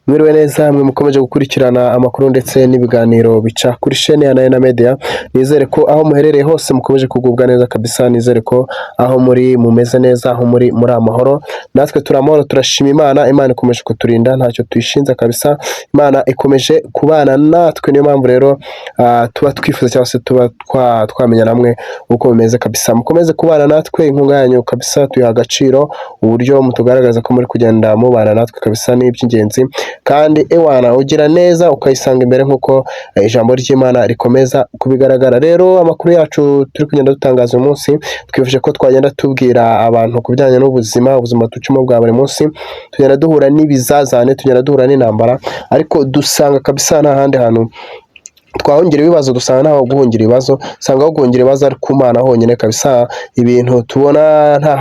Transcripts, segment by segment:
Mwiriwe neza mwe mukomeje gukurikirana amakuru ndetse n'ibiganiro bica kuri chaîne ya Nayana Media. Nizere ko aho muherereye hose mukomeje kugubwa neza kabisa. Nizere ko aho muri mumeze neza, aho muri amahoro. Natwe turi amahoro, turashima Imana. Imana ikomeje kuturinda, ntacyo tuyishinze kabisa. Imana ikomeje kubana natwe, niyo mpamvu rero tuba twifuza cyangwa se tuba twamenya namwe uko bimeze kabisa. Mukomeze kubana natwe, inkunga yanyu kabisa tuyiha agaciro. Uburyo mutugaragaza ko muri kugenda mubana natwe kabisa ni iby'ingenzi, kandi ewana ugira neza ukayisanga imbere nk'uko ijambo ry'Imana rikomeza kubigaragara. Rero amakuru yacu turi kugenda dutangaza uyu munsi, twifuje ko twagenda tubwira abantu ku bijyanye n'ubuzima ducamo bwa buri munsi. Tugenda duhura n'ibizazane, tugenda duhura n'intambara, ariko dusanga kabisa nta handi hantu twahungira ibibazo, dusanga ntaho guhungira ibibazo, usanga aho guhungira ibibazo ari ku Mana honyine kabisa. Ibintu tubona nta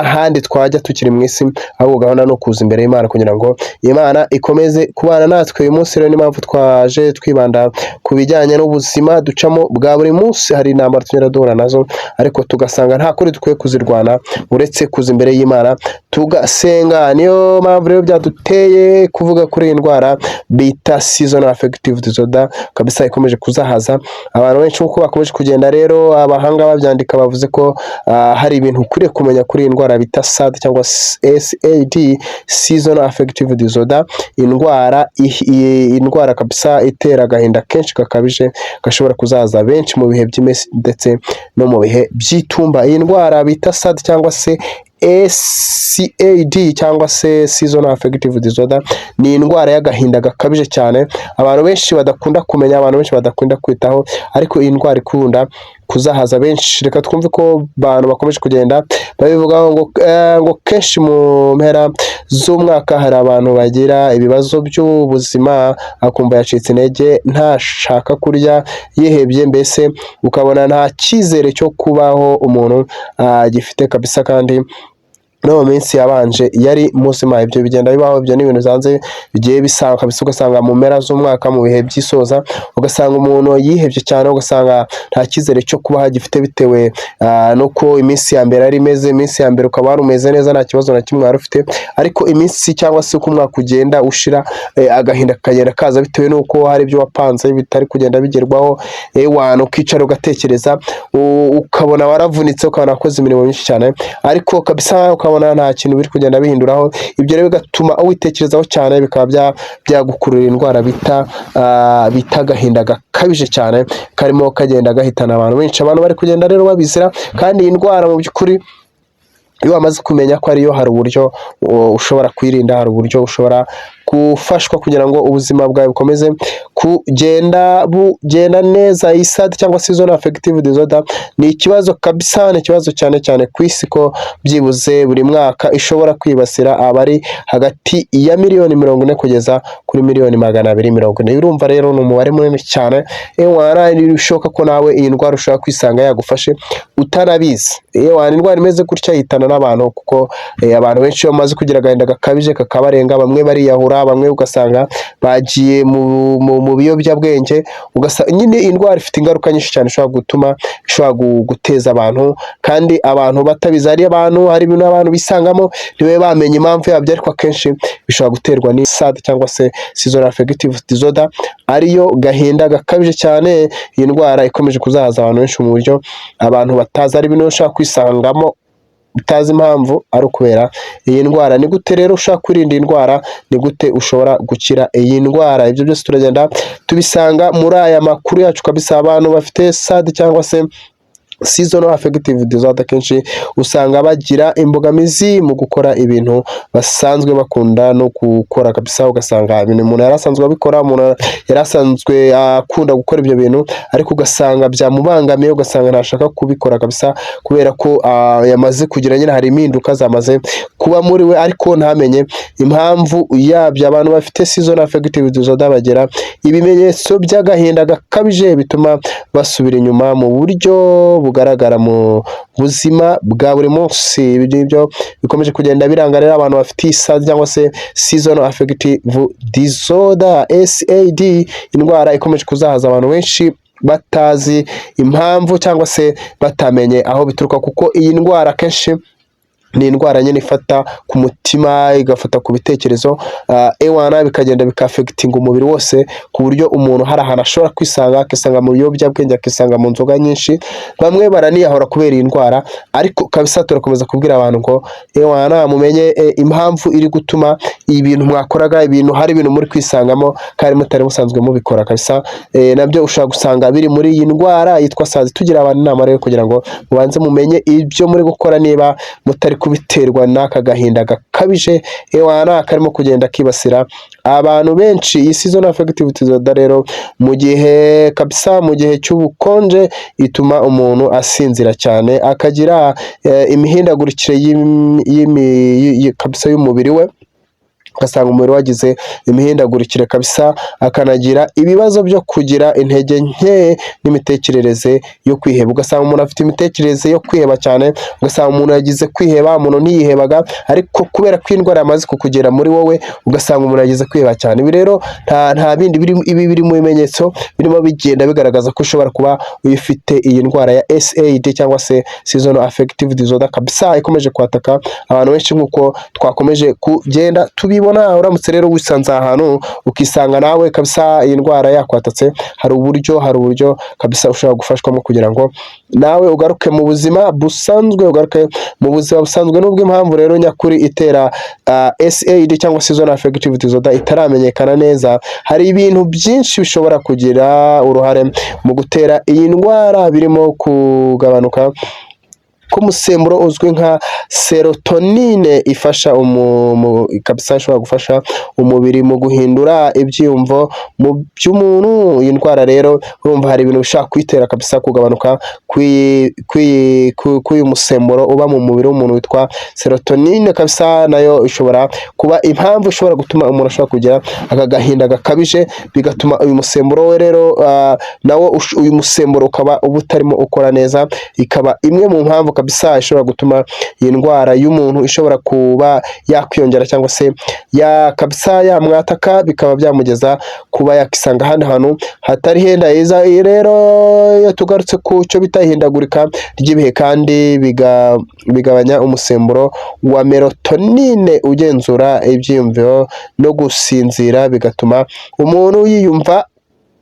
handi twajya tukiri mu isi, ahubwo gahunda no kuza imbere y'Imana kugira ngo Imana ikomeze kubana natwe. Uyu munsi rero ni mpamvu twaje twibanda ku bijyanye n'ubuzima ducamo bwa buri munsi. Hari intambara tugenda duhura nazo, ariko tugasanga nta kuri dukwiye kuzirwana uretse kuza imbere y'Imana tugasenga. Niyo mpamvu rero byaduteye kuvuga kuri iyi ndwara bita seasonal affective disorder kabisa, ikomeje kuzahaza abantu benshi. Uko bakomeje kugenda rero abahanga babyandika bavuze ko hari ibintu ukwiye kumenya kuri iyi ndwara bita SAD cyangwa SAD, seasonal affective disorder. Indwara kabisa itera agahinda kenshi gakabije, gashobora kuzaza benshi mu bihe by'impeshyi ndetse no mu bihe by'itumba. Iyi ndwara bita SAD cyangwa se SAD cyangwa se seasonal affective disorder ni indwara y'agahinda gakabije cyane abantu benshi badakunda kumenya, abantu benshi badakunda kwitaho, ariko iyi ndwara ikunda kuzahaza benshi. Reka twumve ko abantu bakomeje kugenda babivugaho ngo kenshi mu mpera z'umwaka hari abantu bagira ibibazo by'ubuzima, akumva yacitse intege, ntashaka kurya, yihebye, mbese ukabona nta cyizere cyo kubaho umuntu gifite kabisa. Kandi no mu minsi yabanje yari muzima. Ibyo bigenda bibaho, ibyo ni ibintu zanze bigiye bisanga kabisa. Ugasanga mu mpera z'umwaka mu bihe by'isoza, ugasanga umuntu yihebye cyane, ugasanga nta cyizere cyo kuba hagifite bitewe nuko iminsi ya mbere ari imeze. Iminsi ya mbere ukaba warumeze neza, nta kibazo na kimwe wari ufite, ariko iminsi cyangwa se uko umwaka ugenda ushira, agahinda kagenda kaza bitewe nuko hari ibyo wapanze bitari kugenda bigerwaho. Ukicara ugatekereza, ukabona waravunitse, ukabona wakoze imirimo myinshi cyane, ariko kabisa ukabona nta kintu biri kugenda bihinduraho. Ibyo rero bigatuma uwitekerezaho cyane, bikaba byagukurura indwara bita agahinda gakabije cyane, karimo kagenda gahitana abantu benshi. Abantu bari kugenda rero babizira, kandi iyi ndwara mu by'ukuri iyo wamaze kumenya ko ariyo, hari uburyo ushobora kwirinda, hari uburyo ushobora gufashwa kugira ngo ubuzima bwawe bukomeze bugenda neza. Iyi SAD cyangwa seasonal affective disorder ni ikibazo kabisa, ni ikibazo cyane cyane ku isi, ko byibuze buri mwaka ishobora kwibasira abari hagati ya miliyoni 40 kugeza kuri miliyoni 240. Urumva rero ni umubare munini cyane. Bishoboka ko nawe iyi ndwara ushobora kwisanga yagufashe utanabizi. Indwara imeze gutya yitana n'abantu, kuko abantu benshi bamaze kugira agahinda gakabije kakabarenga. Bamwe bariyahura, bamwe ugasanga bagiye mu biyobyabwenge. Ugasanga nyine indwara ifite ingaruka nyinshi cyane, ishobora guteza abantu, kandi abantu batabizi. Hari ibintu abantu bisangamo ntibabe bamenye impamvu yabyo, ariko akenshi bishobora guterwa ni SAD cyangwa se seasonal affective disorder, ariyo gahinda gakabije cyane. Iyi ndwara ikomeje kuzahaza abantu benshi mu buryo abantu batazi. Ari ibintu ushobora kwisangamo utazi impamvu, ari ukubera iyi ndwara. Ni gute rero ushaka kwirinda indwara? Ni gute ushobora gukira iyi ndwara? Ibyo byose turagenda tubisanga muri aya makuru yacu kabisa. Abantu bafite SAD cyangwa se seasonal affective disorder kenshi usanga bagira imbogamizi mu gukora ibintu basanzwe bakunda no gukora kabisa. Ugasanga ibintu umuntu yarasanzwe abikora, umuntu yarasanzwe akunda gukora ibyo bintu, ariko ugasanga byamubangamiye, ugasanga ntashaka kubikora kabisa, kubera ko yamaze kugira nyine hari impinduka zamaze kuba muri we, ariko ntamenye impamvu yabyo. Abantu bafite seasonal affective disorder bagira ibimenyetso by'agahinda gakabije bituma basubira inyuma mu buryo bugaragara mu buzima bwa buri munsi. Ibyo bikomeje kugenda biranga rero abantu bafite SAD cyangwa se seasonal affective disorder SAD. Indwara ikomeje kuzahaza abantu benshi batazi impamvu cyangwa se batamenye aho bituruka, kuko iyi ndwara kenshi ni indwara nyine ifata ku mutima, igafata ku bitekerezo, ewana bikagenda bikafegitinga umubiri wose, ku buryo umuntu hari ahantu ashobora kwisanga, akisanga mu biyobyabwenge, akisanga mu nzoga nyinshi, bamwe baraniyahura kubera iyi ndwara. Ariko kabisa turakomeza kubwira abantu ngo ewana mumenye impamvu iri gutuma ibintu mwakoraga, hari ibintu muri kwisangamo kandi mutari musanzwe mubikora kabisa, nabyo ushobora gusanga biri muri iyi ndwara yitwa sazi. Tugira abantu inama rero kugira ngo mubanze mumenye ibyo muri gukora, niba mutari kubiterwa n'aka gahinda gakabije ewana karimo kugenda kibasira abantu benshi. Iyi season affective disorder rero mu gihe kabisa, mu gihe cy'ubukonje ituma umuntu asinzira cyane, akagira imihindagurikire kabisa y'umubiri we, ugasanga umubiri wagize imihindagurikire kabisa, akanagira ibibazo byo kugira intege nke n'imitekerereze yo kwiheba. Ugasanga umuntu afite imitekerereze yo kwiheba cyane, ugasanga umuntu yagize kwiheba, umuntu ntiyihebaga, ariko kubera ko indwara yamaze kukugera muri wowe, ugasanga umuntu yagize kwiheba cyane. Ibi rero nta bindi biri mu bimenyetso birimo bigenda bigaragaza ko ushobora kuba uyifite iyi ndwara ya SAD cyangwa se seasonal affective disorder kabisa, ikomeje kwataka abantu benshi nk'uko twakomeje kugenda tubibona. Uramutse rero wisanze ahantu ukisanga nawe kabisa iyi ndwara yakwatatse, hari uburyo kabisa ushobora gufashwamo kugira ngo nawe ugaruke mu buzima busanzwe, nubwo impamvu rero nyakuri itera SAD cyangwa seasonal affective disorder itaramenyekana neza. Hari ibintu byinshi bishobora kugira uruhare mu gutera iyi ndwara, birimo kugabanuka k'umusemburo uzwi nka serotonine, ifasha kabisa, ishobora gufasha umubiri mu guhindura ibyiyumvo mu by'umuntu. Iyi ndwara rero urumva hari ibintu bishaka kwitera kabisa, kugabanuka kw'uyu musemburo uba mu mubiri w'umuntu witwa serotonine kabisa, nayo ishobora kuba impamvu ishobora gutuma umuntu ashobora kugira aka gahinda gakabije, bigatuma uyu musemburo we rero uyu musemburo ukaba uba utarimo ukora neza, ikaba imwe mu mpamvu kabisa ishobora gutuma iyi ndwara y'umuntu ishobora kuba yakwiyongera cyangwa se kabisa yamwataka, bikaba byamugeza kuba yakisanga ahandi hantu hatari henda heza. Rero iyo tugarutse ku cyo bita ihindagurika ry'ibihe, kandi bigabanya umusemburo wa melatonin ugenzura ibyiyumviro no gusinzira, bigatuma umuntu yiyumva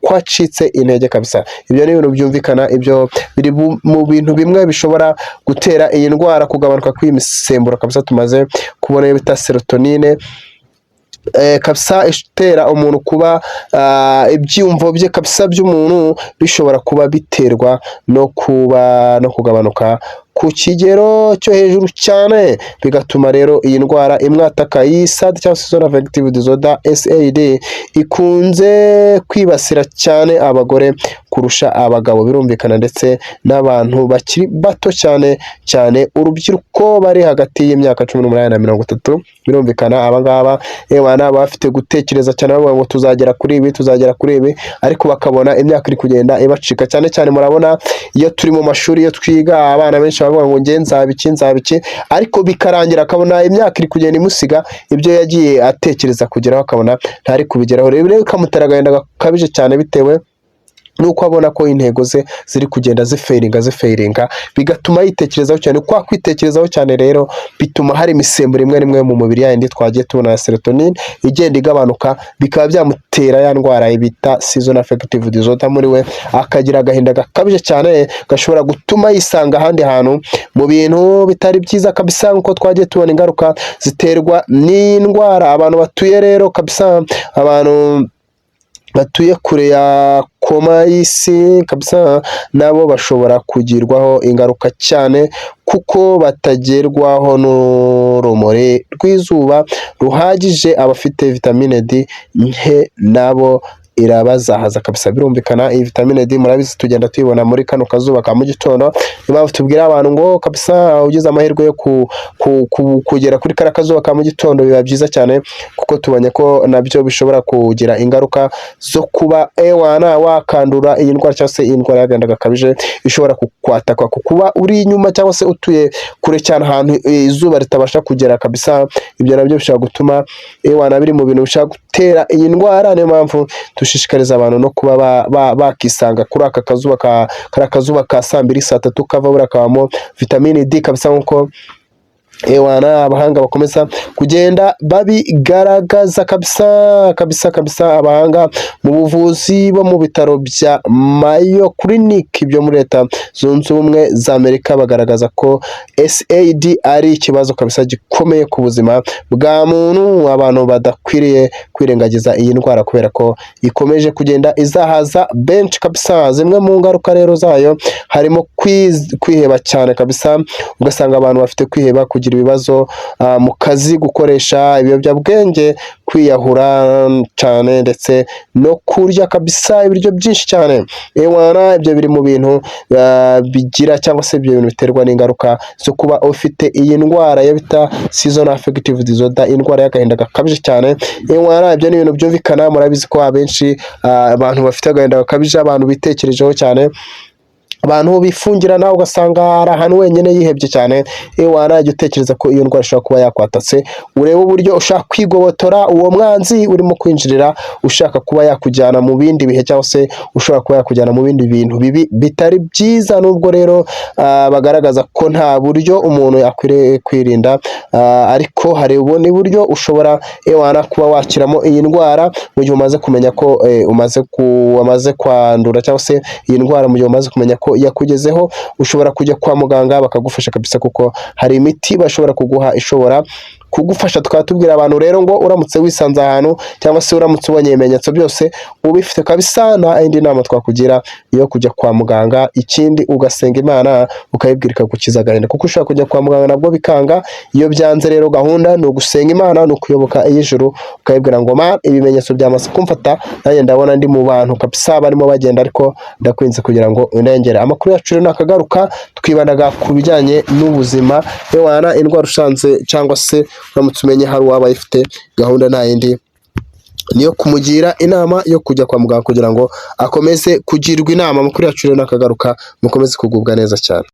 kwacitse intege kabisa. Ibyo ni ibintu byumvikana, ibyo biri mu bintu bimwe bishobora gutera iyi ndwara, kugabanuka kw'imisemburo kabisa tumaze kubona iyo bita serotonine kabisa, itera umuntu kuba ibyiyumvo bye kabisa by'umuntu bishobora kuba biterwa no kugabanuka ku kigero cyo hejuru cyane, bigatuma rero iyi ndwara imwataka. Iyi SAD cyangwa seasonal affective disorder SAD ikunze kwibasira cyane abagore kurusha abagabo, birumvikana, ndetse n'abantu bakiri bato cyane urubyiruko bari hagati y'imyaka 18 na 30. Birumvikana abangaba baba bafite gutekereza cyane, bavuga ngo tuzagera kuri ibi, ariko bakabona imyaka iri kugenda ibacika cyane. Murabona iyo turi mu mashuri, iyo twiga, abana benshi bavuga ngo nge nzabiki, ariko bikarangira akabona imyaka iri kugenda imusiga, ibyo yagiye atekereza kugeraho akabona ntari kubigeraho. Rero bikamutera agahinda gakabije cyane, bitewe nuko abona ko intego ze ziri kugenda zifeiringa, bigatuma yitekerezaho cyane. Kwa kwitekerezaho cyane rero bituma hari imisemburo imwe mu mubiri yandi twagiye tubona ya serotonin igenda igabanuka, bikaba byamutera ya ndwara bita seasonal affective disorder muri we, akagira agahinda gakabije cyane, gashobora gutuma yisanga ahandi hantu mu bintu bitari byiza kabisa, nkuko twagiye tubona ingaruka ziterwa n'indwara. Abantu batuye rero kabisa, abantu batuye kure ya koma y'isi kabisa, nabo bashobora kugirwaho ingaruka cyane, kuko batagerwaho n'urumuri rw'izuba ruhagije. Abafite vitamine D nke nabo irabazahaza kabisa. Birumvikana iyi vitamine D murabizi tugenda tuyibona muri kano kazuba ka mu gitondo. Niba tubwira abantu ngo kabisa ugize amahirwe yo kugera kuri kara kazuba ka mu gitondo, biba byiza cyane, kuko tubonye ko nabyo bishobora kugira ingaruka zo kuba wakandura iyi ndwara, cyangwa se iyi ndwara y'agahinda gakabije ishobora kukwataka, kuba uri inyuma cyangwa se utuye kure cyane ahantu izuba ritabasha kugera kabisa. Ibyo nabyo bishobora gutuma biri mu bintu bishobora gutera iyi ndwara. Niyo mpamvu dushishikariza abantu no kuba bakisanga kuri aka kazuba ka saa 2 saa 3 kava, buriya kabamo vitamine D kabisa, nkuko ewana abahanga bakomeza kugenda babigaragaza kabisa abahanga mu buvuzi bo mu bitaro bya Mayo Clinic byo muri Leta Zunze Ubumwe za Amerika bagaragaza ko SAD ari ikibazo kabisa gikomeye ku buzima bwa muntu, abantu badakwiriye kwirengagiza iyi ndwara kubera ko ikomeje kugenda izahaza benshi kabisa. Zimwe mu ngaruka rero zayo harimo kwiheba cyane kabisa, ugasanga abantu bafite kwiheba, kugira ibibazo mu kazi, gukoresha ibiyobyabwenge, kwiyahura cyane ndetse no kurya kabisa ibiryo byinshi cyane. Ewana ibyo biri mu bintu bigira cyangwa se ibyo bintu biterwa n'ingaruka zo kuba ufite iyi ndwara yo bita season affective disorder, indwara y'agahinda gakabije cyane. Ewana ibyo ni ibintu byumvikana, murabizi ko abenshi abantu bafite agahinda gakabije, abantu bitekerejeho cyane, abantu bifungirana ugasanga hari ahantu wenyine yihebye cyane. Ewana jya utekereza ko iyo ndwara ishobora kuba yakwatatse, urebe uburyo ushaka kwigobotora uwo mwanzi urimo kwinjirira, ushaka kuba yakujyana mu bindi bihe cyangwa se ushobora kuba yakujyana mu bindi bintu bibi bitari byiza. Nubwo rero bagaragaza ko nta buryo umuntu yakwiriye kwirinda, ariko hari ubundi buryo ushobora ewana kuba wakiramo iyi ndwara mu gihe umaze kumenya ko umaze kwandura cyangwa se iyi ndwara. Mu gihe umaze kumenya ko yakugezeho, ushobora kujya kwa muganga bakagufasha kabisa, kuko hari imiti bashobora kuguha ishobora kugufasha. Tukaba tubwira abantu rero ngo uramutse wisanze ahantu cyangwa se uramutse ubonye ibimenyetso byose ubifite kabisa, nta indi nama twakugira iyo kujya kwa muganga. Ikindi ugasenga Imana ukayibwira ikagukiza agahinda, kuko ushobora kujya kwa muganga nabwo bikanga. Iyo byanze rero gahunda ni ugusenga Imana, ni ukuyoboka iy'ijuru, ukayibwira ngo ma ibimenyetso byamaze kumfata, nanjye ndabona ndi mu bantu kabisa barimo bagenda, ariko ndakwinze kugira ngo unengere. Amakuru yacu rero nakagaruka, twibanaga ku bijyanye n'ubuzima. Ewana indwara usanze cyangwa se uramutse umenye hari uwaba ifite, gahunda nta yindi niyo kumugira inama yo kujya kwa muganga kugira ngo akomeze kugirwa inama. Amakuru yacu rero nakagaruka, mukomeze kugubwa neza cyane.